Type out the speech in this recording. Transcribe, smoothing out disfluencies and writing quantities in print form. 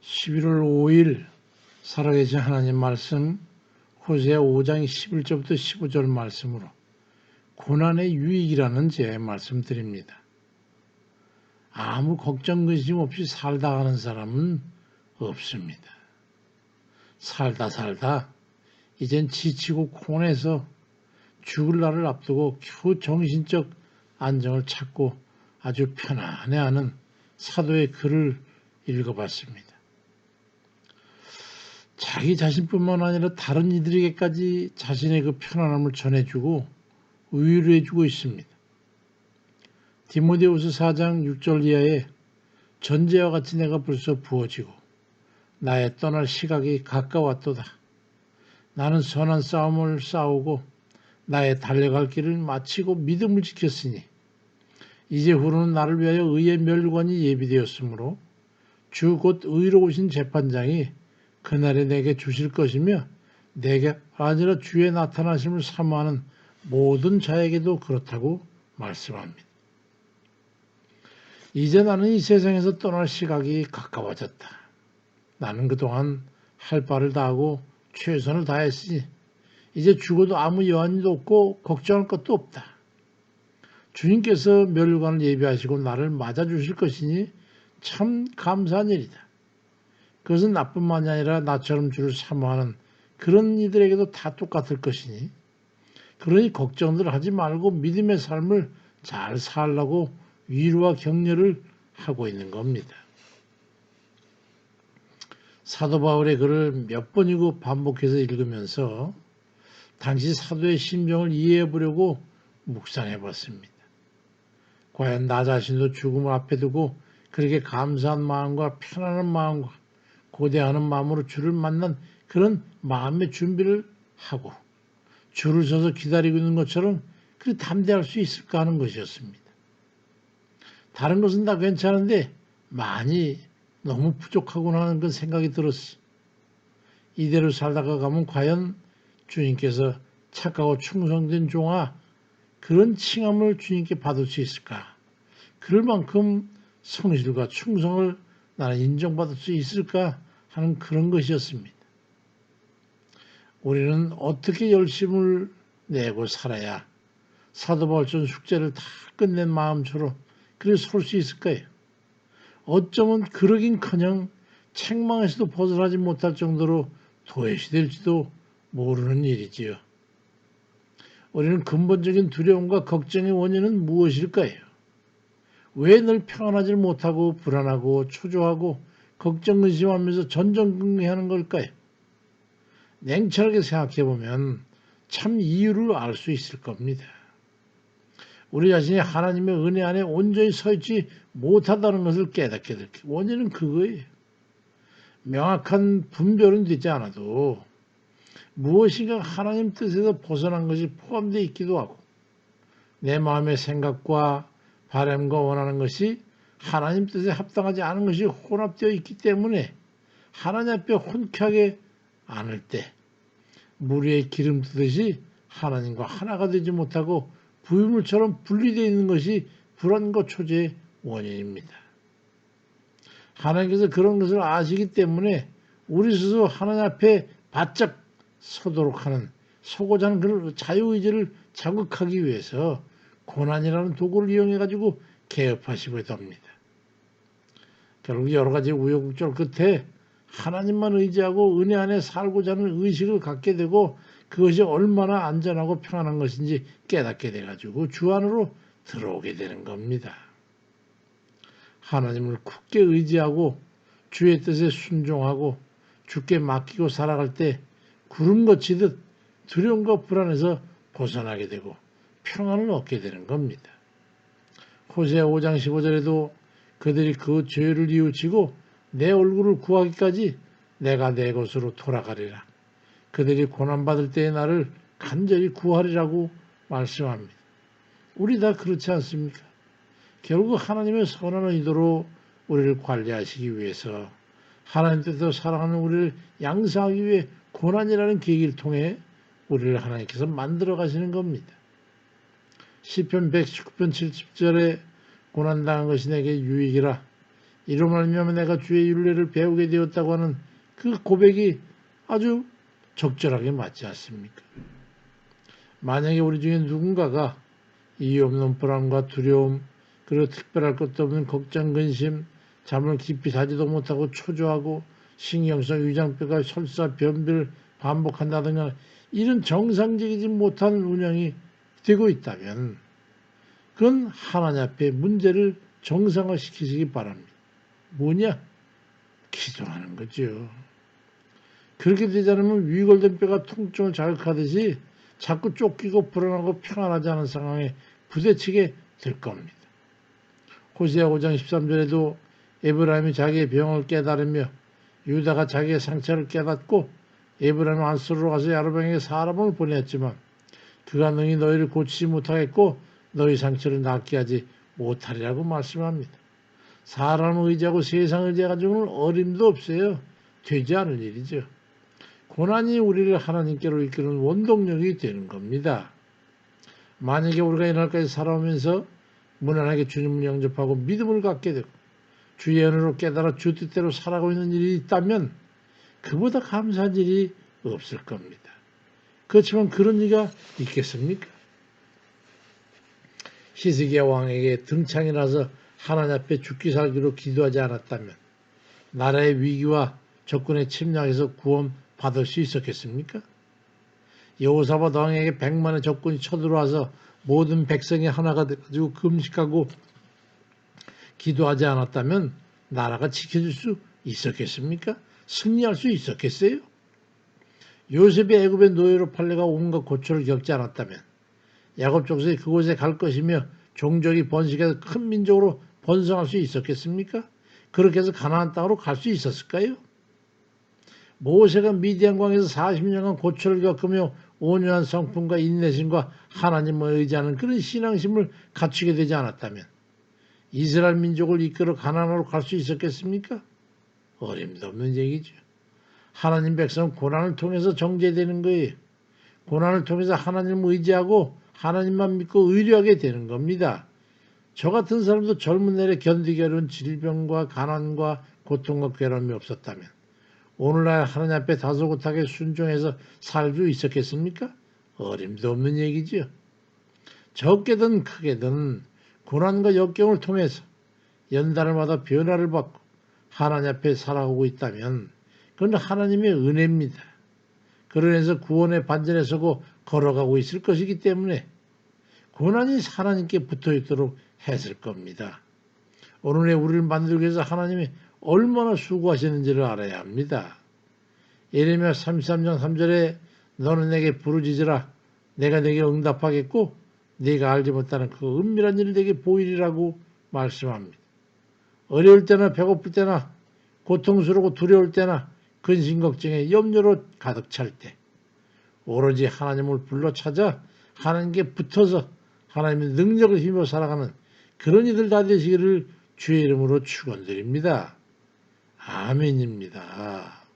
11월 5일 살아계신 하나님 말씀 호세아 5장 11절부터 15절 말씀으로 고난의 유익이라는 제 말씀드립니다. 아무 걱정 근심 없이 살다 가는 사람은 없습니다. 살다 이젠 지치고 고뇌해서 죽을 날을 앞두고 겨우 정신적 안정을 찾고 아주 편안해하는 사도의 글을 읽어봤습니다. 자기 자신뿐만 아니라 다른 이들에게까지 자신의 그 편안함을 전해주고 위로해주고 있습니다. 디모데후서 4장 6절 이하에 전제와 같이 내가 벌써 부어지고 나의 떠날 시각이 가까웠도다. 나는 선한 싸움을 싸우고 나의 달려갈 길을 마치고 믿음을 지켰으니 이제 후로는 나를 위하여 의의 멸관이 예비되었으므로 주 곧 의로우신 재판장이 그날에 내게 주실 것이며 내게 아니라 주의 나타나심을 사모하는 모든 자에게도 그렇다고 말씀합니다. 이제 나는 이 세상에서 떠날 시각이 가까워졌다. 나는 그동안 할 바를 다하고 최선을 다했으니 이제 죽어도 아무 여한도 없고 걱정할 것도 없다. 주님께서 멸관을 예비하시고 나를 맞아주실 것이니 참 감사한 일이다. 그것은 나뿐만이 아니라 나처럼 주를 사모하는 그런 이들에게도 다 똑같을 것이니 그러니 걱정들 하지 말고 믿음의 삶을 잘 살라고 위로와 격려를 하고 있는 겁니다. 사도 바울의 글을 몇 번이고 반복해서 읽으면서 당시 사도의 심정을 이해해 보려고 묵상해 봤습니다. 과연 나 자신도 죽음을 앞에 두고 그렇게 감사한 마음과 편안한 마음과 고대하는 마음으로 주를 만난 그런 마음의 준비를 하고 줄을 서서 기다리고 있는 것처럼 그렇게 담대할 수 있을까 하는 것이었습니다. 다른 것은 다 괜찮은데 많이 너무 부족하구나 하는 그런 생각이 들었어. 이대로 살다가 가면 과연 주님께서 착하고 충성된 종아 그런 칭함을 주님께 받을 수 있을까? 그럴 만큼 성실과 충성을 나는 인정받을 수 있을까 하는 그런 것이었습니다. 우리는 어떻게 열심을 내고 살아야 사도 바울처럼 숙제를 다 끝낸 마음처럼 그렇게 설 수 있을까요? 어쩌면 그러긴커녕 책망에서도 벗어나지 못할 정도로 도외시될지도 모르는 일이지요. 우리는 근본적인 두려움과 걱정의 원인은 무엇일까요? 왜 늘 평안하지 못하고 불안하고 초조하고 걱정 근심하면서 전전긍긍하는 걸까요? 냉철하게 생각해보면 참 이유를 알 수 있을 겁니다. 우리 자신이 하나님의 은혜 안에 온전히 서 있지 못하다는 것을 깨닫게 될 원인은 그거예요. 명확한 분별은 되지 않아도 무엇인가 하나님 뜻에서 벗어난 것이 포함되어 있기도 하고 내 마음의 생각과 바람과 원하는 것이 하나님 뜻에 합당하지 않은 것이 혼합되어 있기 때문에 하나님 앞에 혼쾌하게 않을 때 물 위에 기름 뜨듯이 하나님과 하나가 되지 못하고 부유물처럼 분리되어 있는 것이 불안과 초조의 원인입니다. 하나님께서 그런 것을 아시기 때문에 우리 스스로 하나님 앞에 바짝 서도록 하는 서고자 하는 그런 자유의지를 자극하기 위해서 고난이라는 도구를 이용해 가지고 개업하시고 합니다. 결국 여러 가지 우여곡절 끝에 하나님만 의지하고 은혜 안에 살고자 하는 의식을 갖게 되고 그것이 얼마나 안전하고 평안한 것인지 깨닫게 돼가지고 주 안으로 들어오게 되는 겁니다. 하나님을 굳게 의지하고 주의 뜻에 순종하고 주께 맡기고 살아갈 때 구름 거치듯 두려움과 불안에서 벗어나게 되고 평안을 얻게 되는 겁니다. 호세아 5장 15절에도 그들이 그 죄를 뉘우치고 내 얼굴을 구하기까지 내가 내 곳으로 돌아가리라. 그들이 고난받을 때에 나를 간절히 구하리라고 말씀합니다. 우리 다 그렇지 않습니까? 결국 하나님의 선한 의도로 우리를 관리하시기 위해서 하나님 뜻대로 살아가는 우리를 양성하기 위해 고난이라는 계기를 통해 우리를 하나님께서 만들어 가시는 겁니다. 시편 119편 70절에 고난당한 것이 내게 유익이라 이로 말미암아 내가 주의 율례를 배우게 되었다고 하는 그 고백이 아주 적절하게 맞지 않습니까? 만약에 우리 중에 누군가가 이유 없는 불안과 두려움, 그리고 특별할 것도 없는 걱정, 근심, 잠을 깊이 자지도 못하고 초조하고 신경성 위장뼈가 설사, 변비를 반복한다든가 이런 정상적이지 못한 운영이 되고 있다면 그건 하나님 앞에 문제를 정상화시키시기 바랍니다. 뭐냐? 기도하는 거죠. 그렇게 되지 않으면 위골된 뼈가 통증을 자극하듯이 자꾸 쫓기고 불안하고 평안하지 않은 상황에 부딪히게 될 겁니다. 호세아 5장 13절에도 에브라임이 자기의 병을 깨달으며 유다가 자기의 상처를 깨닫고 에브라임 안수로 가서 야로방에게 사람을 보냈지만 그가 능히 너희를 고치지 못하겠고 너희 상처를 낫게 하지 못하리라고 말씀합니다. 사람을 의지하고 세상을 의지해가지고는 어림도 없어요. 되지 않을 일이죠. 고난이 우리를 하나님께로 이끄는 원동력이 되는 겁니다. 만약에 우리가 이날까지 살아오면서 무난하게 주님을 영접하고 믿음을 갖게 되고 주의 은혜로 깨달아 주 뜻대로 살아가고 있는 일이 있다면 그보다 감사한 일이 없을 겁니다. 그렇지만 그런 리가 있겠습니까? 히스기야 왕에게 등창이 나서 하나님 앞에 죽기 살기로 기도하지 않았다면 나라의 위기와 적군의 침략에서 구원받을 수 있었겠습니까? 여호사밧 왕에게 100만의 적군이 쳐들어와서 모든 백성이 하나가 돼가지고 금식하고 기도하지 않았다면 나라가 지켜줄 수 있었겠습니까? 승리할 수 있었겠어요? 요셉이 애굽의 노예로 팔려가 온갖 고초를 겪지 않았다면 야곱 족속이 그곳에 갈 것이며 종족이 번식해서 큰 민족으로 번성할 수 있었겠습니까? 그렇게 해서 가나안 땅으로 갈 수 있었을까요? 모세가 미디안 광에서 40년간 고초를 겪으며 온유한 성품과 인내심과 하나님을 의지하는 그런 신앙심을 갖추게 되지 않았다면 이스라엘 민족을 이끌어 가나안으로 갈 수 있었겠습니까? 어림도 없는 얘기죠. 하나님 백성은 고난을 통해서 정죄되는 거예요. 고난을 통해서 하나님을 의지하고 하나님만 믿고 의뢰하게 되는 겁니다. 저 같은 사람도 젊은 날에 견디기 어려운 질병과 가난과 고통과 괴로움이 없었다면 오늘날 하나님 앞에 다소곳하게 순종해서 살 수 있었겠습니까? 어림도 없는 얘기죠. 적게든 크게든 고난과 역경을 통해서 연달마다 변화를 받고 하나님 앞에 살아오고 있다면 그건 하나님의 은혜입니다. 그러면서 구원의 반전에 서고 걸어가고 있을 것이기 때문에 고난이 하나님께 붙어있도록 했을 겁니다. 오늘의 우리를 만들기 위해서 하나님이 얼마나 수고하셨는지를 알아야 합니다. 예레미야 33장 3절에 너는 내게 부르짖으라 내가 내게 응답하겠고 네가 알지 못하는 그 은밀한 일을 내게 보이리라고 말씀합니다. 어려울 때나 배고플 때나 고통스럽고 두려울 때나 근심 걱정에 염려로 가득 찰 때 오로지 하나님을 불러 찾아 하나님께 붙어서 하나님의 능력을 힘입어 살아가는 그런 이들 다 되시기를 주의 이름으로 축원드립니다. 아멘입니다.